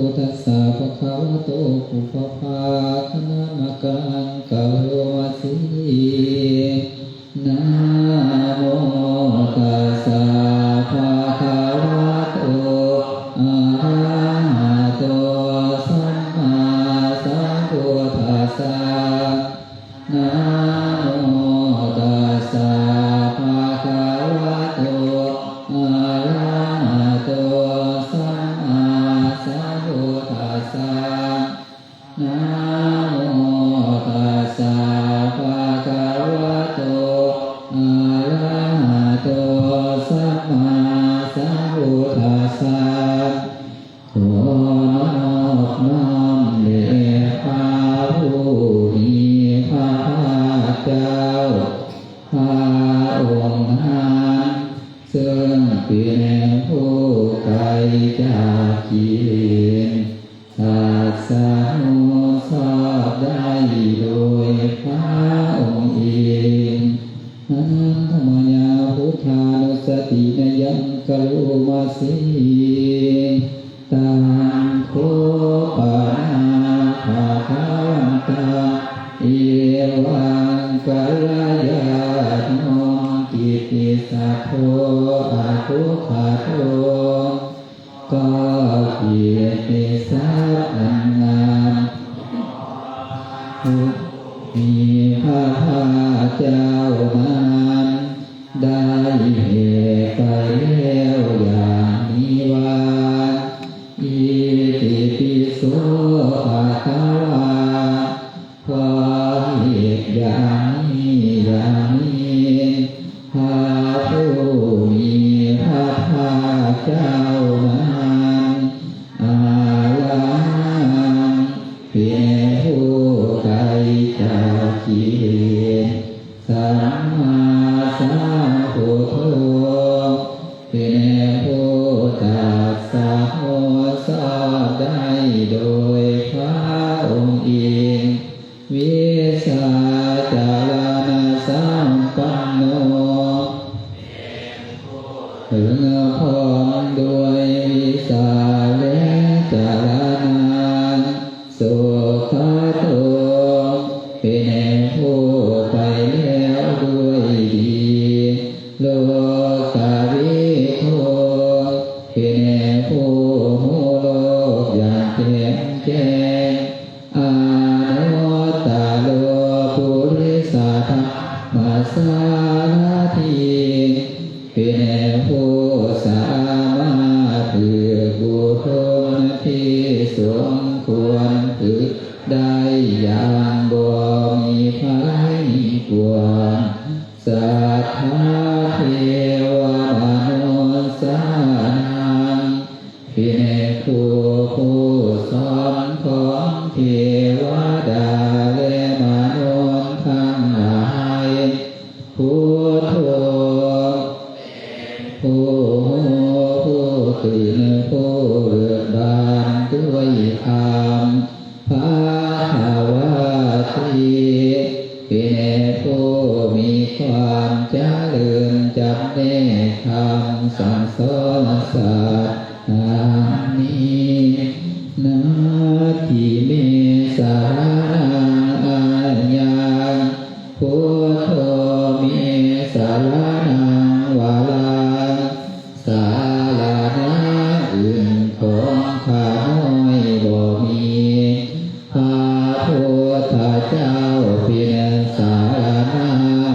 พุทธัสสะภะคะวะโตปุพพะคณามะกังกะโรวะสินะโมตัสสะภะคะวะโตอะระหะโตสัมมาสัมพุทธัสสะนะโมตัสสะภะคะวะโตอะระหะโตสัมมาสัมพุทธัสสะนะโมตัสสะภะคะวะโตอะระหะโตสัมมาสัมพุทธัสสะขอนอบน้อมแด่พระผู้มีพระภาคเจ้าพระองค์นั้นซึ่งเป็นผู้ไกลจากกิเลสศาสนาทราบได้โดยพระองค์เองอนันตมยาพุทธานุสตินยังกลุมาสีตังโคปานาภาคาวันตาเอวังกัลยาณโนกิตติสัพโพอาทุกขาโตก็เกียรติทรัพย์อันงามมีพระภาคเจ้านั้นได้เหตุไปแล้วอย่างนี้ว่าอิติปิโสภะคะวาเพราะเหตุอย่างนี้อย่างนี้พระผู้มีพระภาคเจ้านั้นอาลังเป็นผู้ไกลจากกิเลสสัมมาสัมพุทโธเป็นผู้ตรัสรู้ทราบได้โดยพระองค์เองวิสาจารณสัมปันโนถึงพร้อมด้วยวิสาและจารณะสุขโตเป็นผู้ไปแล้วด้วยดีโลกวิทูเป็นผู้รู้โลกอย่างแจ่มแจ้งอานุตตโลปุริสธรรมสารถิเป็นผู้สามารถฝึกบุคคลที่สมควรฝึกได้อย่างบ่มีภัยกลัวสัทธาเทวมนุษย์นังเป็นผู้สอนของเทวดาและมนุษย์ทั้งหลายพุทโธผู้ตื่นผู้เบิกบานด้วยธรรมภาวะทีเป็นผู้มีความเจริญจำแนกธรรมสั่งสอนสัตว์นี้นาทิเมสารนังอัญญังพุทโธเมสารนังวาลังสาลานะอื่นของข้าน้อยบ่มีพระพุทธเจ้าเป็นสารณะ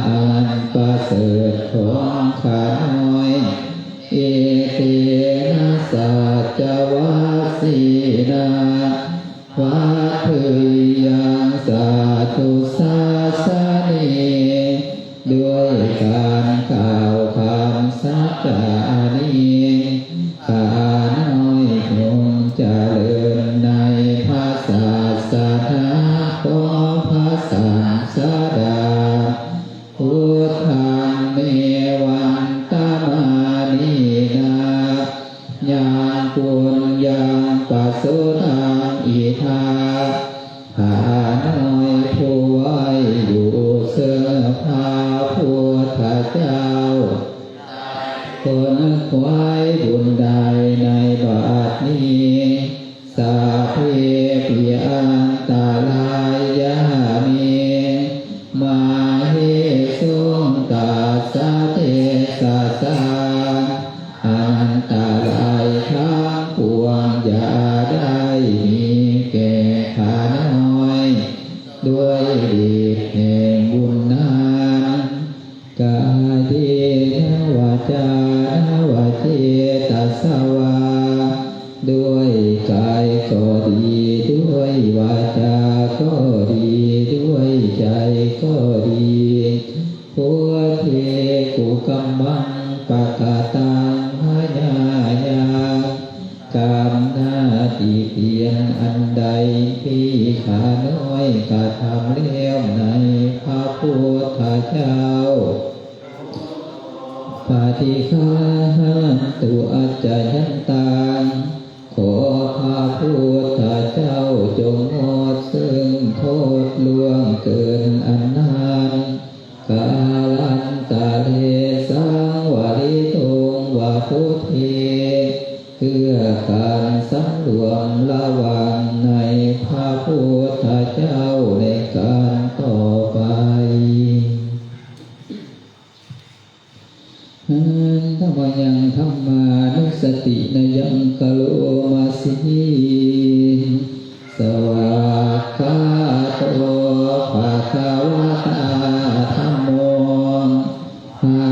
อันประเสริฐของข้าน้อยเอเตนะสัจวัสสีนาวัฏฐิยังสาธุสาสนีด้วยการกล่าวคำสัจจานี้ข้าน้อยคงเจริญในพระศาสนาของพระสังฆดาพุทธังเมวันตมานีนายังปุญญังปัสสุทังอิทาข้าน้อยผู้ไว้อยู่เสื้อผ้าพุทธเจ้าคนควายบุญใดในบาทนี้สา กายก็ดีด้วยวาจาก็ดีด้วยใจก็ดีพุทเทกุกัมมังปะกะตังหายายากามหน้าที่เพียงอันใดที่ข้าน้อยกระทำแล้วในพระพุทธเจ้าปฏิฆาหันตุอัจจยันตังขอพระพุทธเจ้าจงงดซึ่งโทษล่วงเกินอันนานกาลันตะเลสังวาริโตวาพุทเทเพื่อการสำรวมระวังในพระพุทธเจ้าในการต่อไปธรรมยังธรรมานุสตินยังกโลมาสีสวากขาโตภะคะวะตาธัมโมพระ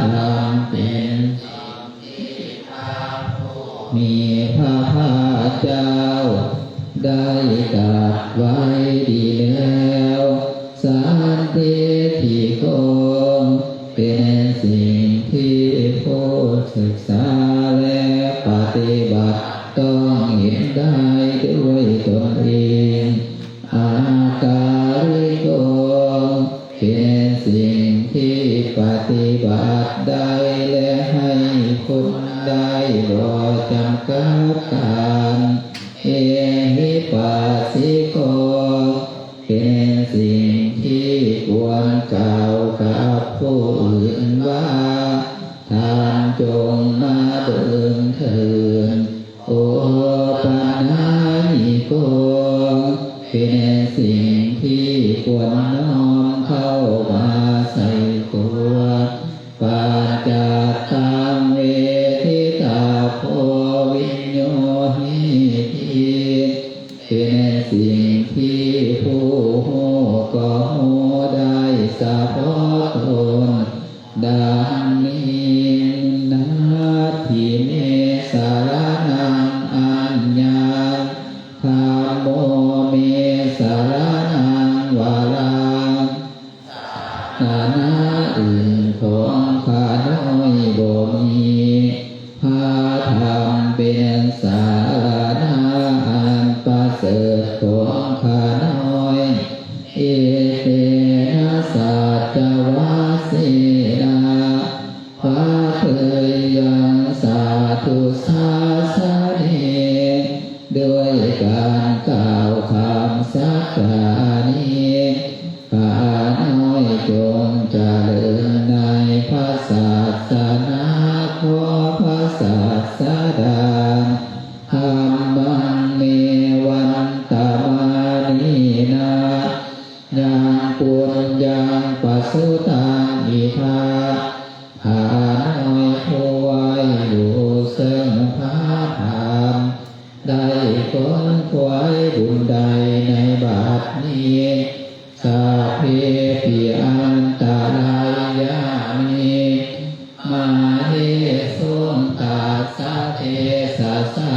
ธรรมเป็นมีพระภาคเจ้าได้ตรัสไว้ดีแล้วสันติทิโกเป็นสิ่งที่ผู้ศึกษาและปฏิบัติต้องเห็นได้ด้วยตนเองอาการิโกเป็นสิ่งที่ปฏิบัติได้และให้ผลได้บ่จำกัดการเอหิปัสสิโกเป็นสิ่งที่ควรกล่าวกับผู้อื่นว่าท่านจงมาเดินเถิดโอปัญญาณิโกเป็นสิ่งที่ควรน้อมเข้ามาใส่ตัวปัจจัตตังเวทิตาโพวิญโยหิติเป็นสิ่งที่ผู้หูก็หูได้สะพอตนดังนี้นาทิเมสารนังอัญญาธัมโมเมสารนังวารังฐานะอื่นของข้าน้อยบ่มีพระธรรมเป็นสารณะอันประเสริฐของข้าน้อยเอเตนะสัจวาสีนาพระเคยยังสาธุสาสเนด้วยการกล่าวคำสักการนี้ข้าน้อยจงเจริญในพระศาสนาของพระศาสดาธัมมังเมวันตมานีนายังปุญญังปัสสุตังอิทาข้าน้อยผู้ไว้อยู่ซึ่งพระธรรมได้ค้นคว้าบุญใดในบัดนี้สัพเพปิอันตรายามิมาเนสุนตัสสะเทสะสะ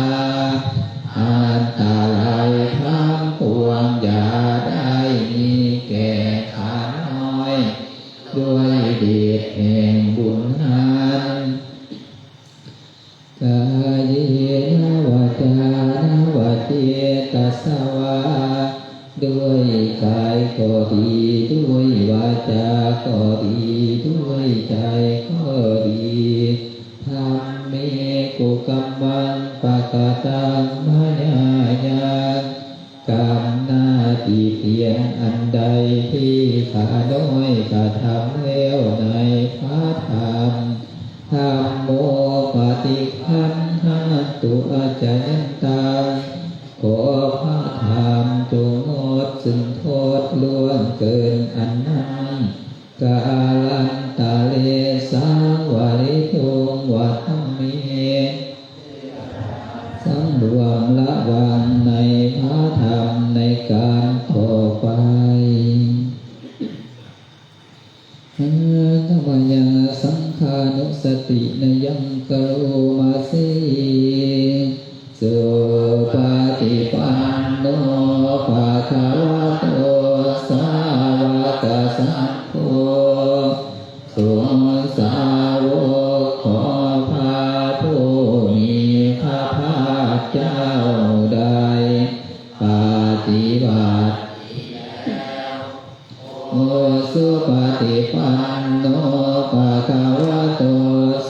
อันตรายทั้งปวงอย่าได้มีแก่ข้าน้อยด้วยเดชแห่งบุญนั้นกายเนวาจาวาเจตสวาด้วยกายก็ดีด้วยวาจาก็ดีด้วยใจก็ดีธรรมเมกุกัมมังปะกะตังมายายากรรมหน้าที่เพียงอันใดที่ข้าน้อยกระทำแล้วในพระธรรมธัมโมปฏิคันหาตุอาจายันตังขอพระธรรมจงงดซึ่งโทษล่วงเกินอันนั้นกาลันตะเลสังวาริโตวัฏเมสังรวมละวังในพระธรรมในการต่อไป ห ฏิปันโนภะคะวะโต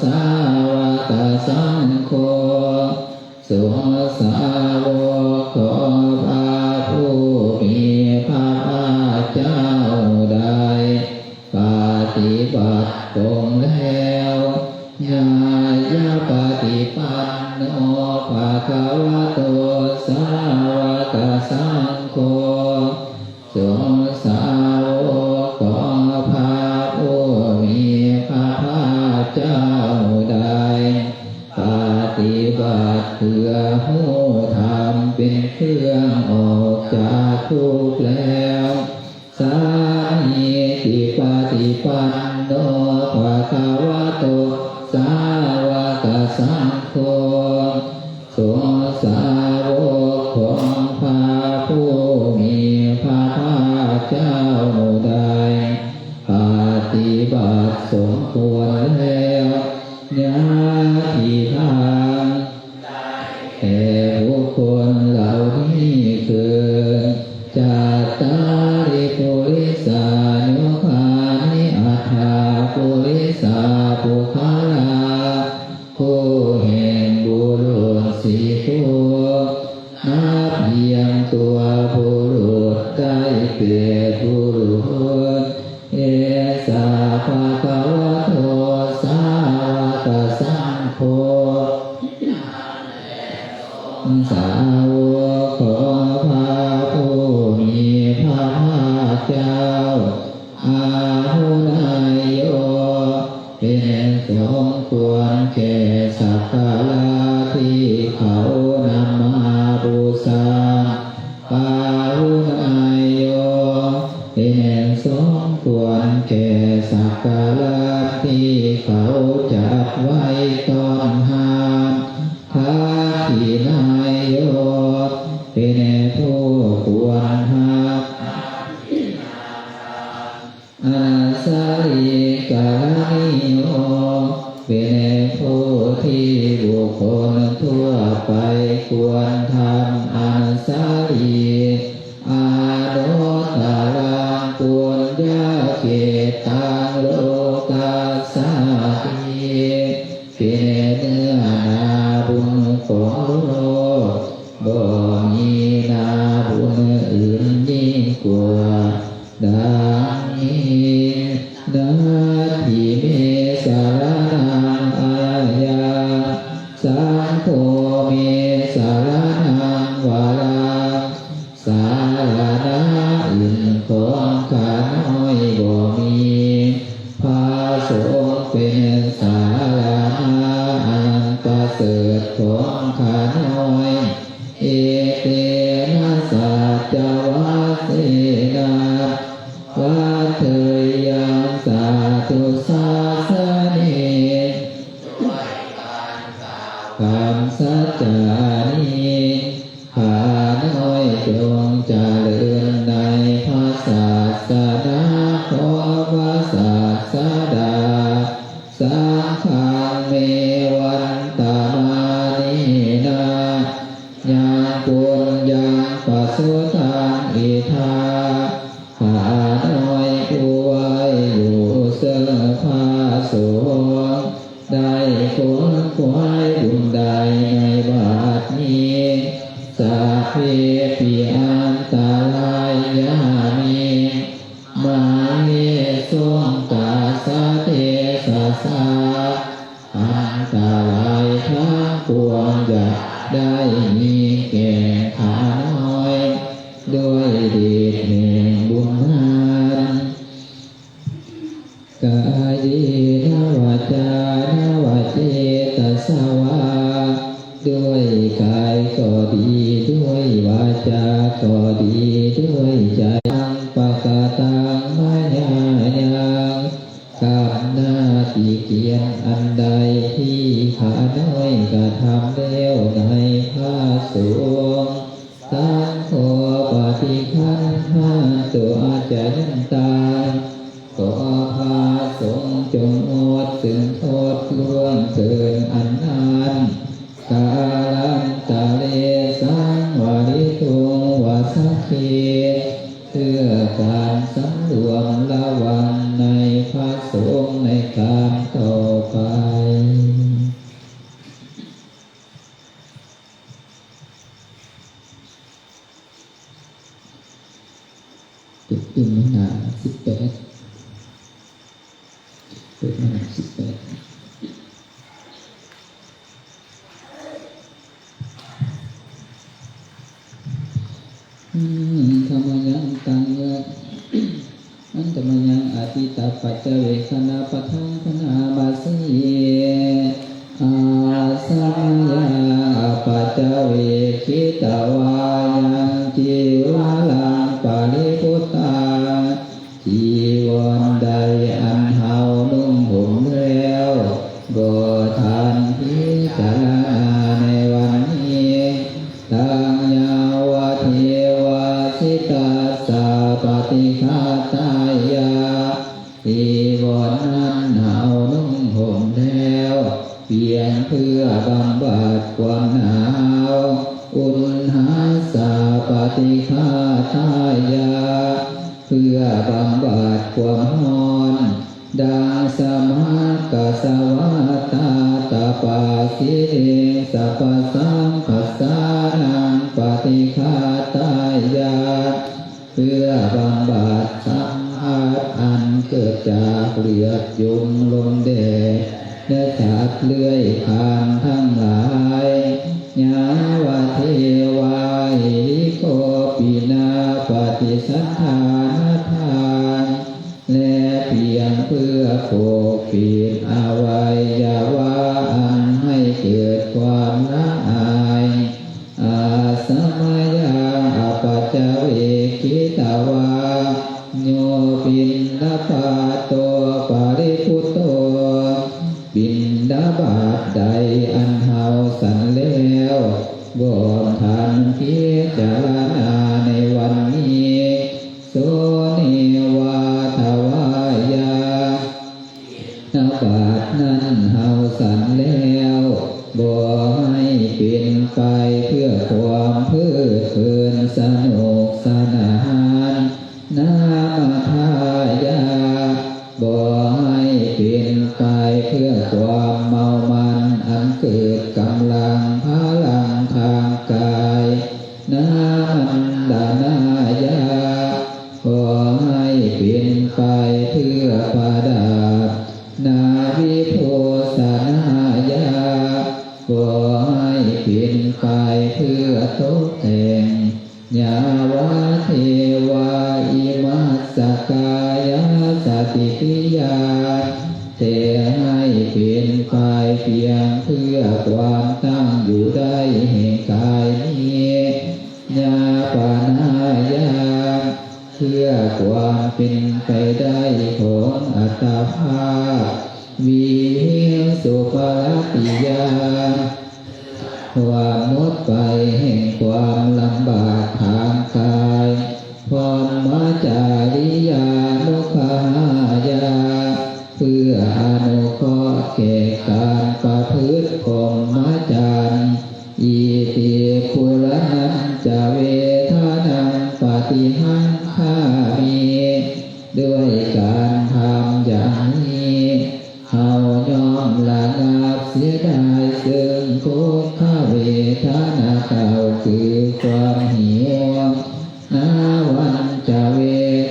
สาวกสังโฆสงฆ์สาวกของพระผู้มีพระภาคเจ้าใดปฏิบัติตรงแล้วญาญาปฏิปันโนภะคะวะโตสาวกสังโฆสงฆ์สาวกของพระผู้มีพระภาคเจ้าใดปฏิบัติเพื่อหูธรรมเป็นเครื่องออกจากทุกข์แล้วสามีติปฏิปันโนภะคะวะโตสาวกสังโฆสงฆ์สาวกของพระผู้มีพระภาคเจ้าใดปฏิบัติสมควรแล้วญาติทางแก่บุคคลเหล่านี้คือจัตตาริปุริสานุภานิอัฏฐาปุริสาปุคลาผู้แห่งบุรุษสี่ตัวนับเพียงตัวบุรุษได้เปรียบบุรุษเอสาภะคะวะโตสาวกสังโฆสาวกของพระผู้มีพระภาคเจ้าอาหุนายโยเป็นสมควรแก่สักการะที่เขานำมาบูชาอาหุนายโยเป็นสมควรแก่สักการะที่เขาจัดไว้ต้อนรับทักขินายโยเป็นผู้ควรรับอาสาลิกานิโยเป็นผู้ที่บุคคลทั่วไปควรทำอาสาลิอาโนตารังปุญญาเกตังโลกาสาติเป็นเนื้อนาบุญของโลกบ่มีนาบุญอื่นยิ่งกว่าดังนี้นาทิเมสารนังอายาสังโฆเมสารนังวาราสารณะอื่นของข้าน้อยบ่มีพระสงฆ์เป็นสารณะอันประเสริฐของข้าน้อยเอเตนะสัจจวัสเสนาวัฏเถยยังสาธุสาสเนคำสัจจานี้ข้าน้อยจงเจริญในพระศาสนาของพระศาสดาสังฆังเมวันตามานินายังปุญญังปัสสุทังอิทาข้าน้อยผู้ไว้อยู่เสื้อผ้าสวมได้ขวนขวายบุญใดในบาทนี้สัพเพปิอันตรายามิมาเยสงกาสะเทสะสาอันตรายทั้งปวงจะได้มีแก่ข้าน้อยด้วยเดชแห่งบุญนั้นกายนวาจานวาเจตสวาด้วยกายก็ดีด้วยวาจาก็ดีด้วยใจตังปะกาตังมายายังกับหน้าที่เกียรติอันใดที่ข้าน้อยกระทำแล้วในพระสงฆ์สังโฆปฏิคันหาตัวใจนั้นตายขอพระสงฆ์จงอดถึงโทษล่วงเกินอันนั้นกาลันตะเลสังวาริตุงวาสัคคีเพื่อการสำรวมระวังใน จุดจุ่มหนา18เปิดมา18ธรรมยังตังเยอันธรรมยังอธิตาปัจเจเวคณาปะทังคณาบาสีอาสัมยาปัจเจเวคิตาวายังจีวาลังปาริพุตตาจีวรใดอันเฮานุ่งห่มแล้วบ่ทันพิจารณาในวันนี้ตังยาวะเทวาสิตาสาปฏิฆาตายาจีวรนั้นเฮานุ่งห่มแล้วเพียงเพื่อบำบัดความหนาวอุณหาสาปฏิฆาตายาเพื่อบำบัดความร้อนดังสมากัสสวะตาตาปาสิสัพพสังคัสสานังปฏิฆาตายาเพื่อบำบัดสัมผัสอันเกิดจากเลือดยุงลมแดดและสัตว์เลื้อยคลานทั้งหลายญาวะเทวาหิโกปินาปฏิสัทธานทานและเพียงเพื่อปกปิดอวัยวะอันให้เกิดความละอายอาสมัยยังอปัจจเวคิตาวาโยปินดาปาโตปาริพุตโตบินดาบาตใดอันเฮาสันแล้วบ่ทันพิจารณาในวันนี้โสเนวาทวายานาบาตนั้นเฮาสันแล้วบ่ให้เป็นไปเพื่อความเพลิดเพลินสนุกสนานนามทายาบ่ให้เป็นไปเพื่อความเมามันอันเกิดกำลังพลังทางกายนามันดานายาบ่ให้เป็นไปเพื่อประดับนาวิโภสนายาบ่ให้เป็นไปเพื่อตกแต่งญาวะเทวาอิมัสสกายาสติปิยาแต่ให้เป็นไปเพียงเพื่อความตั้งอยู่ได้แห่งกายนี้ญาปานายาเพื่อความเป็นไปได้ของอัตภาพวิสุปฏิยาความหมดไปแห่งความลำบากทางกายพรหมจาริยานุขายาเพื่ออนุเคราะห์แก่การประพฤติพรหมจรรย์อิติปุรนันจะเวทานังปฏิหังคามีด้วยการทำอย่างนี้เฮายอมละงับเสียได้ซึ่งทุกขเวทนาเก่าคือความหิวนาวันจะเว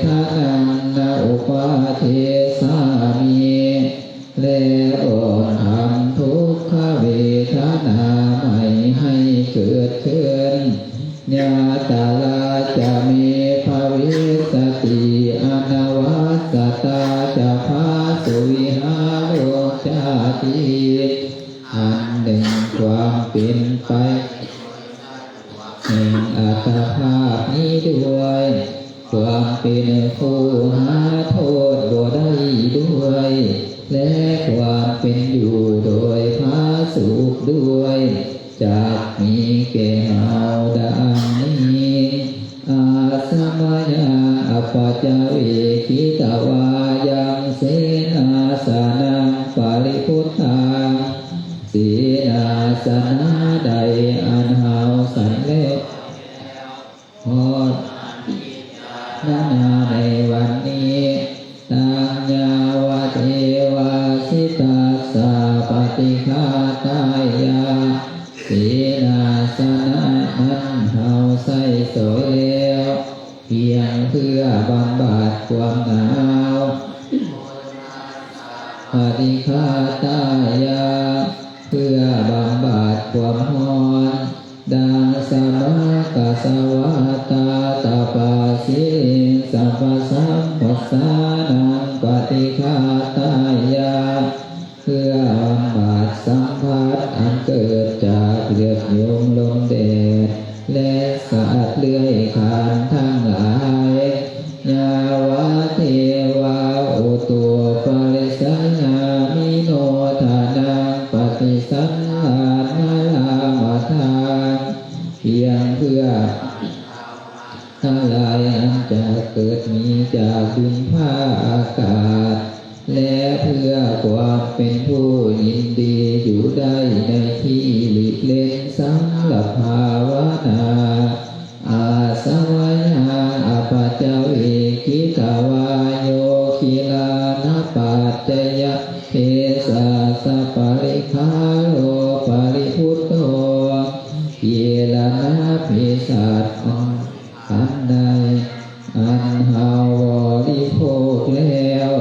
ทนานาอุปาเทสามีและอ่อนทำทุกขเวทนาไม่ให้เกิดขึ้นญาตาลาจะมีภวิสติอนวัสสตาจะพาสุวิหาโรจาติอันหนึ่งความเป็นไปแห่งอัตภาพนี้ด้วยความเป็นผู้หาโทษบ่ได้ด้วยและความเป็นอยู่โดยพาสุขด้วยจากมีแก่เฮาดังนี้อาสมัยอปัจจเวคิตาวายังเสนาสนังปาริพุทธาเสนาสนะใดอันเฮาสันแล้วพอนานาในวันนี้ตังญาวะเทวาสิตาสาปฏิฆาตายาเสนาสนะนั้นเฮาใส่สวยแล้วเพียง เพื่อบำบัดความหนาวปฏิฆาตายาเพื่อบำบัดความร้อนดังสมากสวัตตาตาปาสิสัพพสัมปัสสานังปฏิฆาตายาเพื่อบำบัดสัมผัสอันเกิดจากเลือดโยมลมแดดและสัตว์เลื้อยคลานทั้งหลายยาวะเทวาอุตุปาริสัญญามิโนทานังปฏิสันหานาลามาทานเพียงเพื่ออะไรอันจะเกิดมีจากดินผ้าอากาศและเพื่อความเป็นผู้ยินดีอยู่ได้ในที่หลีกเล่นสำหรับภาวนาอาสวายาอปัจจเวกิตาวาโยคิลานะปัจจยเทสะสัพปริคาโลปริพุตโตเยลานะภิสัตอันใดอันหาวบริโภคแล้ว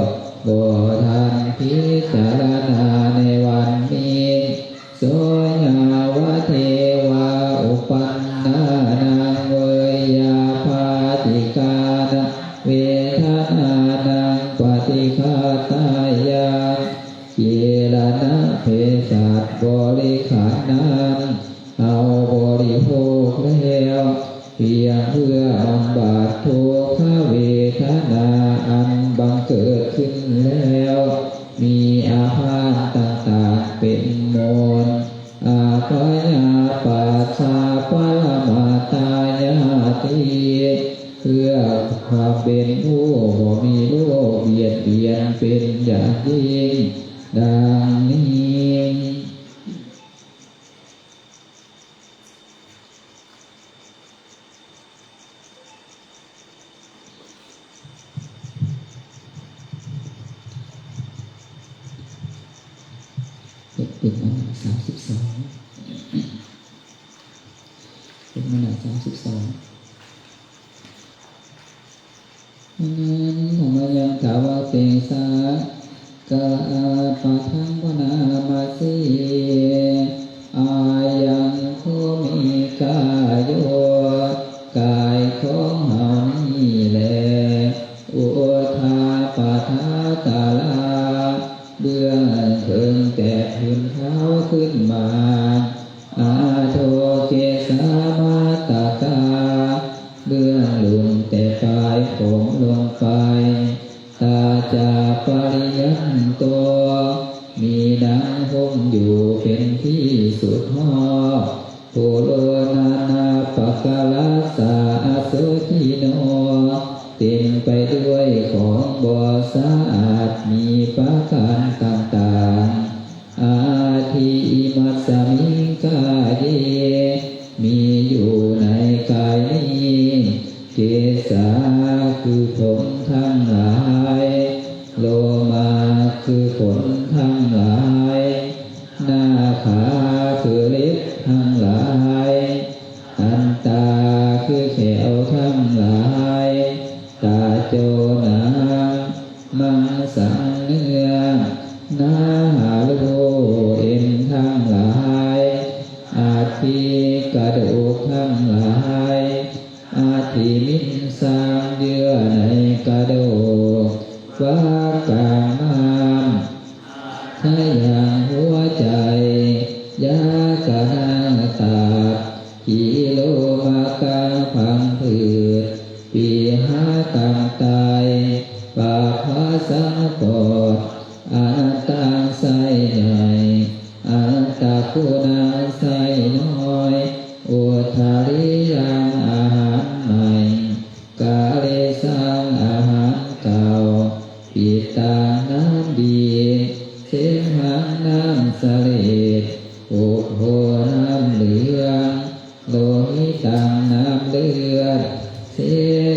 บ่ทันพิจารณาในวันนี้โสยาวะเทวาอุปันนานังเวยาภาติกานะเวทนานังปฏิฆาตายาเยลานะเภสัชบริขารนั้นเอาบริโภคแล้วเพียงเพื่อบำบัดทุกขเวทนาอันบังเกิดขึ้นแล้วมีอาพาธต่างๆเป็นมลอาภยาปัสสะปรมาตายาติเพื่อความเป็นผู้บ่มีโรคเบียดเบียนเป็นอย่างยิ่งดังนี้เป็นอันดับ32เป็นอันดับ32นั้นธรรมยังถาวเตสากะปะทังวนามาสีอายังผู้มีกายโยกายของเฮานี่แลอุทาปะทาตาลาเบื้องเถิงแต่พื้นเท้าขึ้นมาอาโทเกสามาตากาเบื้องลงแต่กายผมลงไปตาจาปริยันตัวมีดังห้มอยู่เป็นที่สุดหอโพโลนานาปะกาลาสาโสทิโนเต็มไปด้วยของบ่สะอาดมีประการต่างๆอาทิมัสสมิงกายเยมีอยู่ในกายนี้เกสาคือผมทั้งหลายโลมาคือขนทั้งหลายหน้าขาคือเล็บทั้งหลายอันตาคือแขวทั้งหลายตาโจนามังสังเนื้อนาหาโลเอ็นทั้งหลายอาทิกระดูกทั้งหลายอาทิมินสร้างเยื่อในกระดูกว่ากลางน้ำถ้าอย่างหัวใจยากะนาตากิโลมากาพังผืดปีหาต่างตายปากภาษาปอดอาตังไสใหญ่อาตาคุณาไสน้อยอุทาริยังอาหารใหม่กาเลสังอาหารเก่าปิตาน้ำดีเสมหังน้ำเสลดอุโหน้ำเหลืองโลหิตังน้ำเลือดเส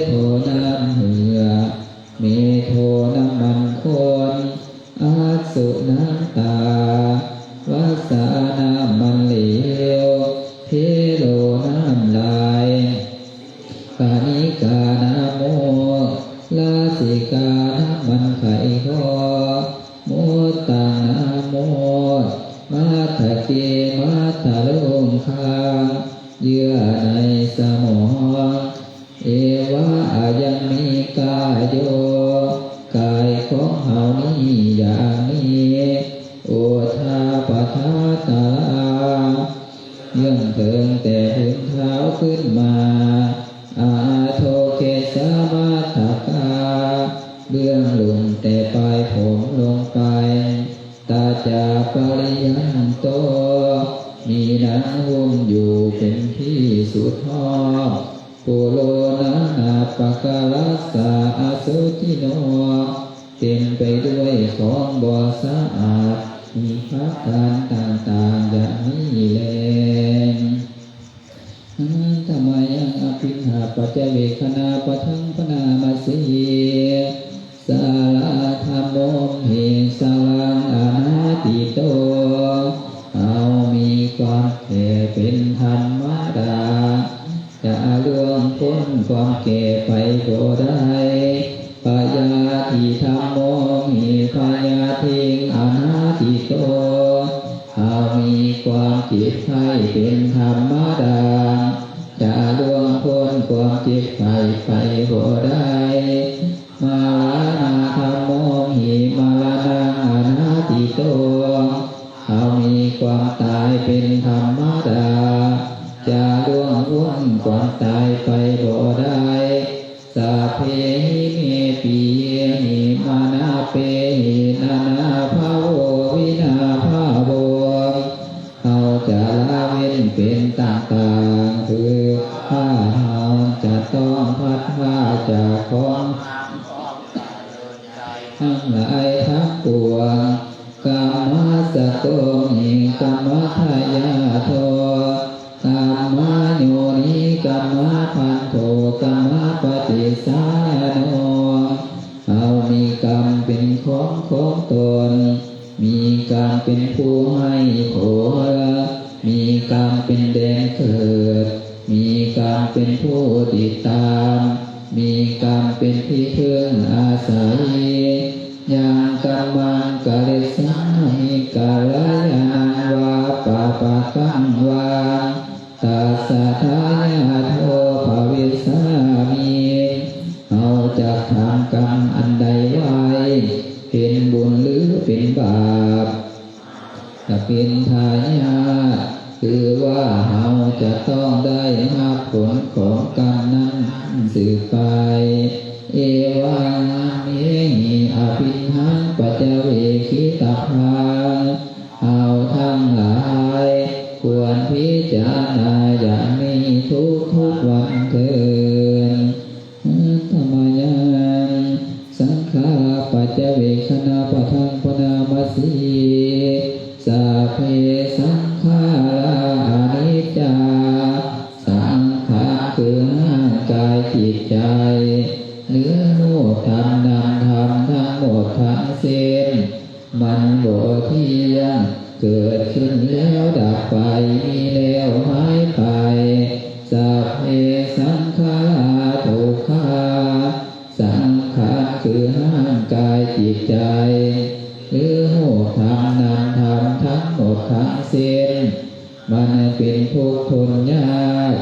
โทน้ำเหงื่อเมโทน้ำมันคนอาสุน้ำตาวาสาน้ำมันเหลวเทโลน้ำลายปานิกานาโม สิกานะมันไข่คอมุตตังนะโมมัทธเกมัทธะลุงคางเยื่อในสมองเอวะอายังมีกายโยกายของเฮานี้อย่างนี้โอทาปทาตายังเถิงแต่ถึงเท้าขึ้นมาอาโทเกสามาทกาเบื้องลงแต่ปลายผมลงไปตาจาปริยันโตมีหนังหุ้มอยู่เป็นที่สุดหอมปุโรนานาปะกาลัสสะอสุจิโนเต็มไปด้วยของบ่สะอาดมีพักการต่างๆอย่างนี้แลธรรมายังอภิหาปัจเจเวคณาปะทังปนามาสีสาลาธรรมโมเหสลังอนาติโตเอามีความแก่เป็นธรรมดาจะล่วงพ้นความแก่ไปก็ได้ปยาทิธรรมโมหิปยาทิงอนาติโตเอามีความเจ็บไข้เป็นธรรมดาจะล่วงพ้นความเจ็บไข้ไปก็ได้มาลานาธรรมโมหิมาลานังอนาติโตเอามีความตายเป็นธรรมดาจะล่วงพ้นความตายไปบ่ได้สัพเพหิเมปิเยหิมานาเปหินานาภาโววินาภาโวเอาจะละเว้นเป็นต่างๆคือถ้าเราจะต้องพัดพาจากของทั้งหลายทั้งปวงกามาสโกหิกามาทายาโทกามาโยนิกามาพันโทกามาปฏิสารโนเอามีกรรมเป็นของตนมีกรรมเป็นผู้ให้ผลมีกรรมเป็นแดนเกิดมีกรรมเป็นผู้ติดตามมีกรรมเป็นที่พึ่งอาศัยยังกัมมังกะเลสังหิกาลายานังวาปะปะกังวาตัสสะทายาโทภวิสามิเอาจะทำกรรมอันใดไว้เป็นบุญหรือเป็นบาปถ้าเป็นทายาทคือว่าเราจะต้องได้รับผลของกรรมนั้นสืบไปเอวังเมหิอภิหังปัจเจเวคิตาภาเอาทั้งหลายควรพิจารณาอย่างนี้ทุกวันเถิดธรรมยังสังขารปัจเจเวคณาปะทังปนามาสีสัพเพสังขาราอนิจจาสังขารคือร่างกายจิตใจเนื้อโลกธรรมนามธรรมทั้งหมดทั้งสิ้นมันบ่เที่ยงเกิดขึ้นแล้วดับไปมีแล้วหายไปสัพเพสังขาราทุกขาสังขารคือร่างกายจิตใจหรือโลกธรรมนามธรรมทั้งหมดทั้งสิ้นมันเป็นทุกข์ทนยาก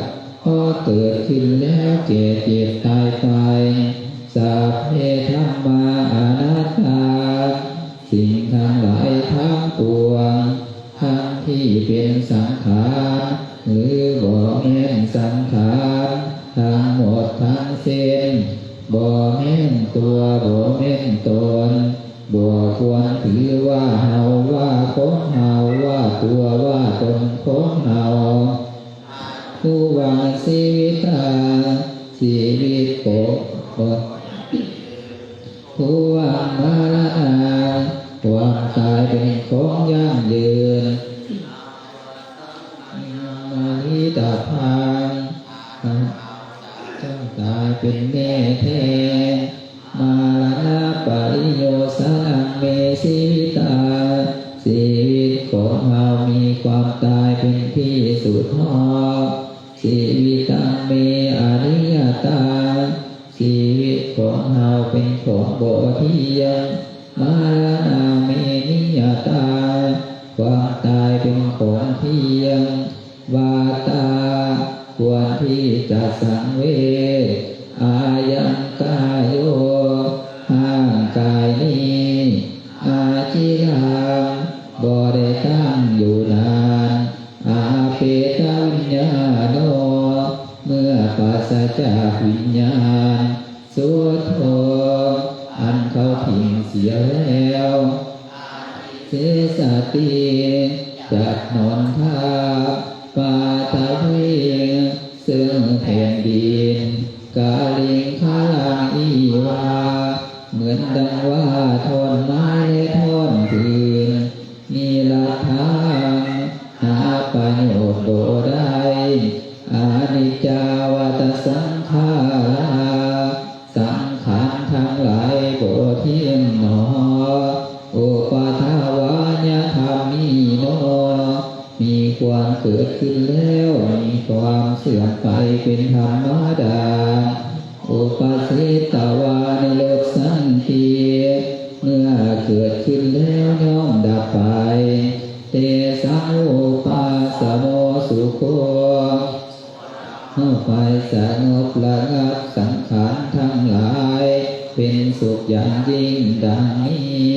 พอเกิดขึ้นแล้วแก่เจ็บตายไปสัพเพธัมมาอนัตตาสิ่งทั้งหลายทั้งปวงทั้งที่เป็นสังขารหรือบ่แม่นสังขารทั้งหมดทั้งสิ้นบ่แม่นตัวบ่แม่นตนบ่ควรถือว่าเฮาว่าของเฮาว่าตัวว่าตนของเฮาผู้ว่าชีวิตชีวิตปกผู้ว่ามารณะความตายเป็นของยั่งยืนมาลิตาพังต้องตายเป็นแน่แท้มาลานาปริโยสนังเมสีตาชีวิตของเรามีความตายเป็นที่สุดหอชีวิตังเมอริยตาชีวิต ของเฮาเป็นของบ่เที่ยงมานาเมนิยตาความตายเป็นของเที่ยงวาตาควรที่จะสังเวชอายังกายโยห่างกายนี้อาจิรังบ่ได้ตั้งอยู่นานอาเปตวิญญาโนเมื่อปราศจากวิญญาณสุทโธอันเขาทิ้งเสียแล้วเสสติจักนนทาปาทวีซึ่งแผ่นดินกาลิงคาลังอีวาเหมือนดังว่าทอนไม้ทอนผืนมีละทางหาประโยชน์บ่ได้อานิจจาวัฏสังขาราสังขารทั้งหลายบ่เที่ยงหนออุปาทาวาญธรรมีโนมีความเกิดขึ้นแล้วมีความเสื่อมไปเป็นธรรมดาอุปาสิตาวานิโรธสันติเมื่อเกิดขึ้นแล้วย่อมดับไปเตสังโอปาสโมสุโคเมื่อไฟสงบระงับสังขารทั้งหลายเป็นสุขอย่างยิ่งดังนี้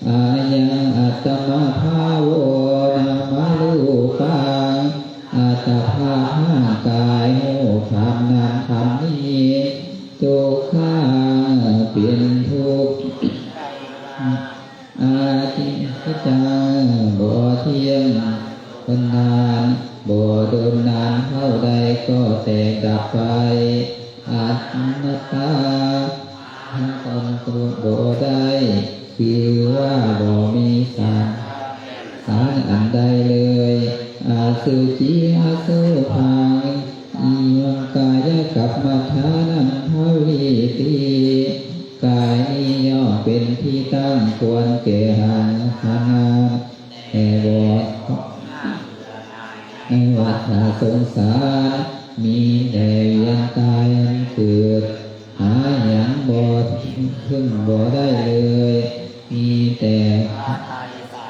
อายังอัตมะภาโวนามาลูปังอัตภาพร่างกายโมธรรมนามธรรมนี้ทุกขังเป็นทุกข์อาทิจังบ่เที่ยงคนนานบ่เดินนานเท่าใดก็แตกดับไปอัตตตาตนตัวบ่ได้คือว่าบ่มีสารอันใดเลยอาสุจิอาสุพังอิมังกายกับมัฏฐานันทวิตีกายนี้ย่อมเป็นที่ตั้งควรแก่หันหางานแห่บอดในวัฏสงสารมีแต่เวียนตายเกิดหาอย่างบ่พึ่งบ่ได้เลยมีแต่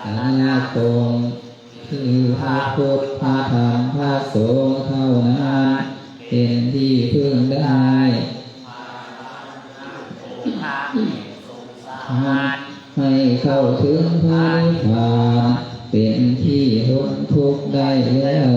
อนาคตคือพระพุทธพระธรรมพระสงฆ์เท่านั้นเป็นที่พึ่งได้ให้เข้าถึงพระนิพพานเป็นที่พ้นทุกข์ได้แล้ว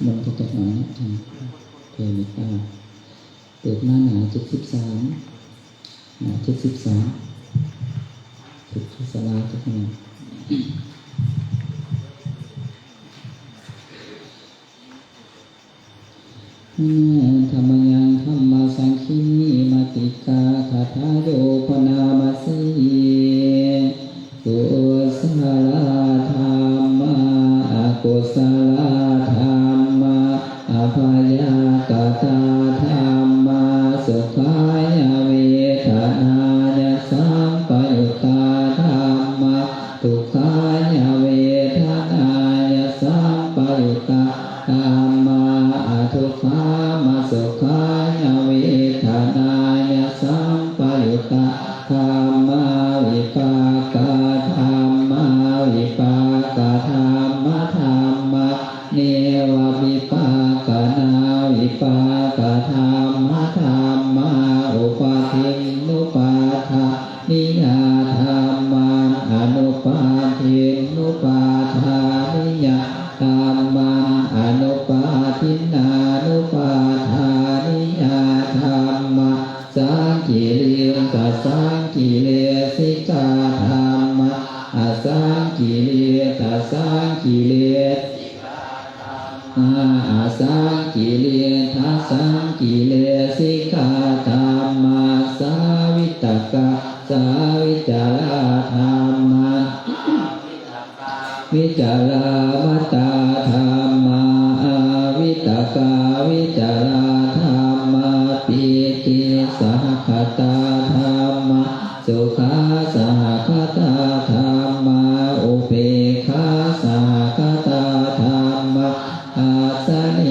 มันก็จะมานะทางเพลิตาเปิดหน้าหนา73หนา73สุดที่สลาทุกคนธรรมยังธรรมสังคีมาติกาคาถาโยปนามาสีกุศลธรรมะอกุศลธรรมะอภยากตาธรรมะสุขายเวทนายสัมปยุตตาธรรมะทุกขายเวทนายสัมปยุตตาธรรมะทุกขามาสุขายเวทนายสัมปยุตตาธรรมะวิปากาธรรมะวิปากาธรรมะธ าทินุปาทานิยะธรรมังอนุปาทินานุปาทานิยะธรรมะสังกิริยสัสสังกิเลสิกาธรรมะอสังกิริยสัสสังกิเลสอาสังกิเลทัสสังกิเลสิกาธรรมะสาวิตกะสาวิจาราธรรมะวิจารามตาธรรมะอาวิตกาวิจาราธรรมะปิติสหคตาธรรมะสุขาสหคตาธรรมะอุเบกขาสหคตาธรรมะอาสเน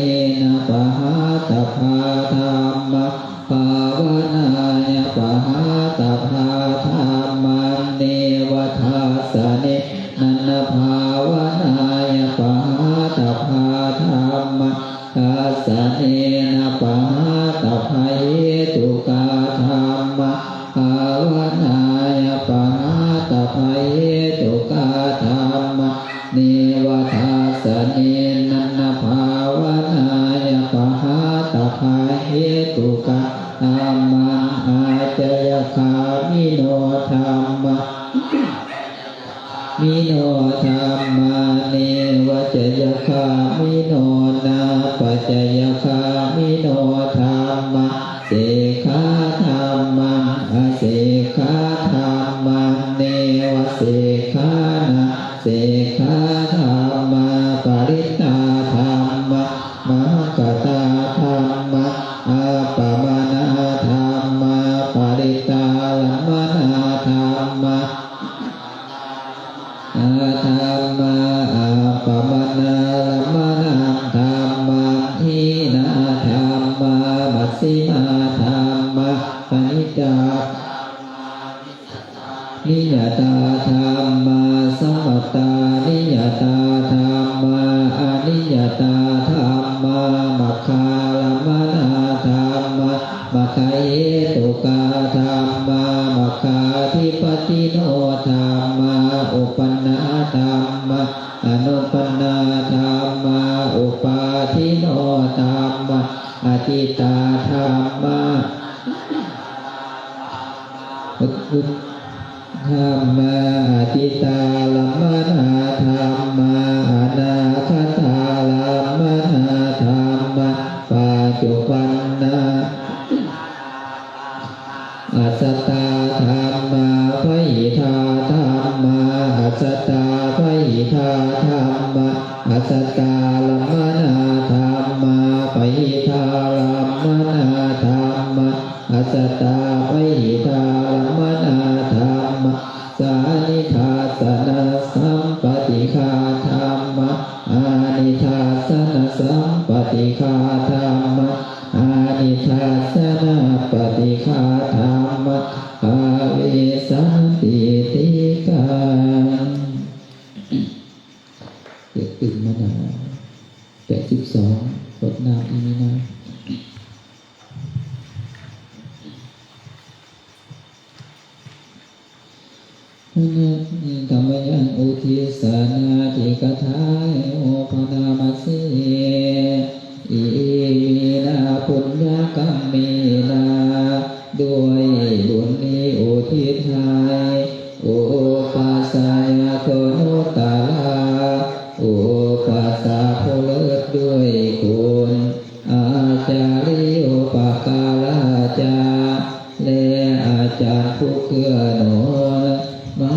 นะปะหาตภาธรรมะภาวนายะปะหาตภาธรรมะเนวทัสสะเนนันภาวนายะปะหาตภาธรรมะทัสสะเนนะปะหาตภาเหตุกาธรรมะภาวนายะปะหาตภาเหตุกาธรรมะเนวทัสสะเนนันภาวนายะปะหาตภาเหตุกาธรรมะอาจยคามิโนธรรมะมิโนธรรมะเนวจยคามิโนนาปัจจยคามิโนธรรมะเสขาธรรมังอเสขาธรรมังเนวเสขานะเสขาธรรมะปริตตาธรรมะมหกตาธรรมะอาปมานาธรรมะปริตตาลัมมานาธรรมะอาธรรมะอาปมานาลัมมานาธรรมะหินาธรรมะมัชฌิมาธรรมะปณิจจานิยตาธรรมะสัมปตานิยตาธรรมะอนิยตาธรรมะมัคคาลัมมานาธรรมะมัคคาเหตุกาธรรมะมัคคาธิปติโนธรรมะอุปนนาธรรมะอนุปนนาธรรมะอุปาทิโนธรรมะอธิตาธรรมะธรรมะอธิตาลัมมานาธรรมะอนาคตาลัมมานาธรรมะปัจจุบันนาอัสสตาธรรมะพหิทาธรรมะอัสสตาพหิทาธรรมะอัสสตาลัมมานาธรรมะพหิทาลัมมานาธรรมะอัสสตาพหิทาลัมมานาธรรมะสานิทาสนะสัมปติฆาธรรมะอานิทาสนะสัมปติฆาธรรมะอานิทาสนะปฏิฆาธรรมะอาวิสันติติกาเกิดตื่นมาดา82รดน้ำอีมีนาธรรมยังอุทิสานาติกถาโอปนามัสสิอิมีนาปุญญกรรมมีนาด้วยบุญนี้อุทิศให้โอปัสสายโคโนตาลาโอปัสสะผู้เลิศด้วยคุณอาจาริโอปกาลาจาและอาจารย์ผู้เกื้อหนุนมา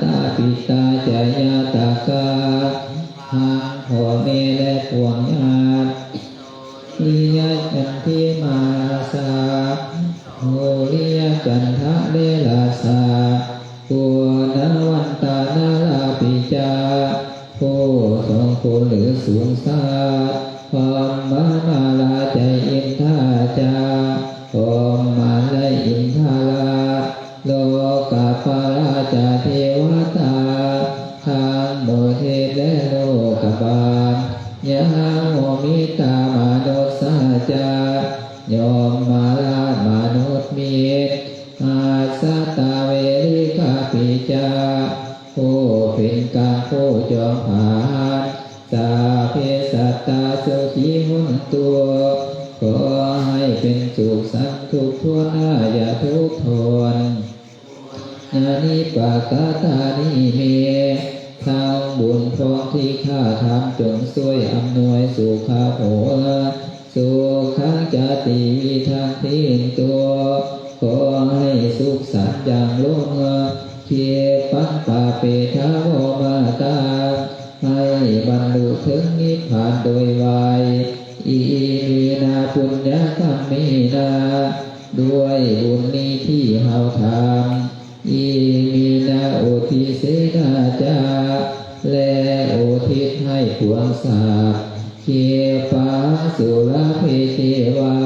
ตาปิตาจายาตากาทางพ่อแม่และพวงญาติลิยจันทิมาสาโหลิยจันทะเลลาสาปัวนวันตานาลาปิจาผู้ทรงคุณหรือสูงสาพรหมามาลาใจอินทาจาพรหมาลาอินทาลาโลกาปาราจาเทวตาทางโมเทและโลกบาลยะโมมิตามนุสาจายอมมาลามนุษย์มีอาสตาเวริกาปิจาผู้ เป็นการโคจรผ่านสาเพสัตตาสุขีมุนตัวขอให้เป็นสุขสันต์ทุกทั่วหน้าอย่าทุกข์ทนนานิปากาตานิเมทางบุญพร้อมที่ข้าทำจงช่วยอำนวยสุขาโหสุขังจติวิทางทิ้งตัวขอให้สุขสันต์อย่างล้นเคียปังปาเปทาวมาตาให้บรรลุถึงนิพพานโดยไวอีมีนาปุญญกรรมมีนาด้วยบุญนี้ที่เฮาทำอีมีนาอุทิศนาจาและอุทิศให้พวงสาบเคียปาสุรเพเทวา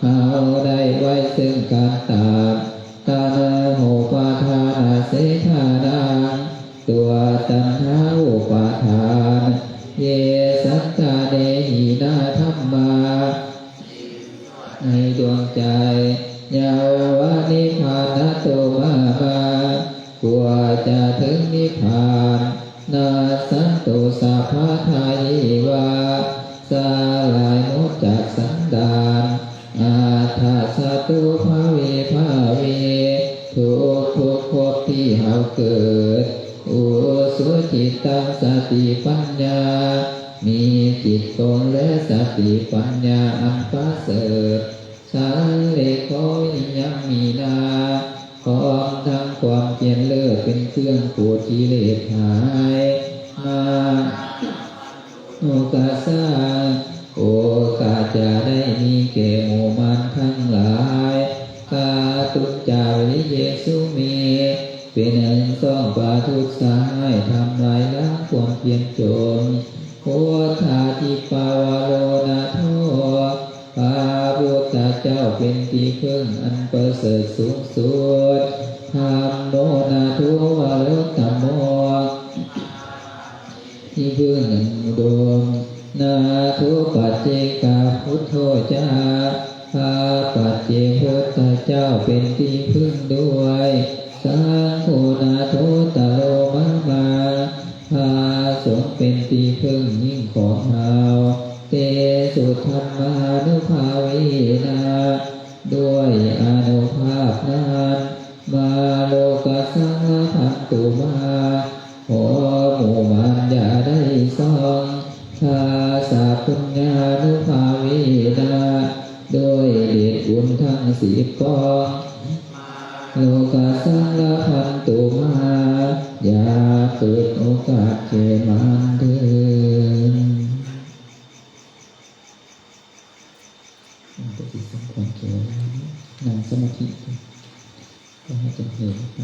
เฮาได้ไว้ซึ่งการตามตานาโหปาทานาเสธานังตัวตัณหาอุปาทานเยสัตตาเดหินาธัมมาในดวงใจยาวานิพพานโตมากว่าจะถึงนิพพานนาสันตุสัพพะทายิวาสาลายหมดจากสันดานอาทาสตุภาเวภาเวทุกภพที่เฮาเกิดอุสุจิตตังสติปัญญามีจิตตรงและสติปัญญาอันประเสริฐสังเลโควิญญามีนาพร้อมทั้งความเพียรเลิศเป็นเครื่องปูดกิเลสหายมาโอกาสาโอกาสจะได้มีแก่หมู่มารทั้งหลายกาตุจาวิเยสุเมเป็นอันต้องปาทุกข์สายทำลายล้างความเพียรจนโอทาทิปาวโลนาโทพระพุทธเจ้าเป็นที่พึ่งอันประเสริฐสูงสุดธรรมโมนาโทวารุตตโมที่พึ่งอันอุดมนาโทปัจเจกาพุทโธเจ้าพระปัจเจกพุทธเจ้าเป็นที่พึ่งด้วยสังโฆนาโทตโลมาพาสงฆ์เป็นที่พึ่งยิ่งของเราเตสุธรรมานุภาเวนะด้วยอานุภาพนั้นมาโลกสังฆพันตุมาขอหมู่มารอย่าได้ซ่องทาสาปุญญานุภาเวนะด้วยเดชบุญทั้ง10 กองโลกาสังฆพันตุมาอย่าเกิดโอกาสแก่มันเถิดปฏิสัมพันธ์เกี่ยวนั่งสมาธิก็ให้จำเป็นไป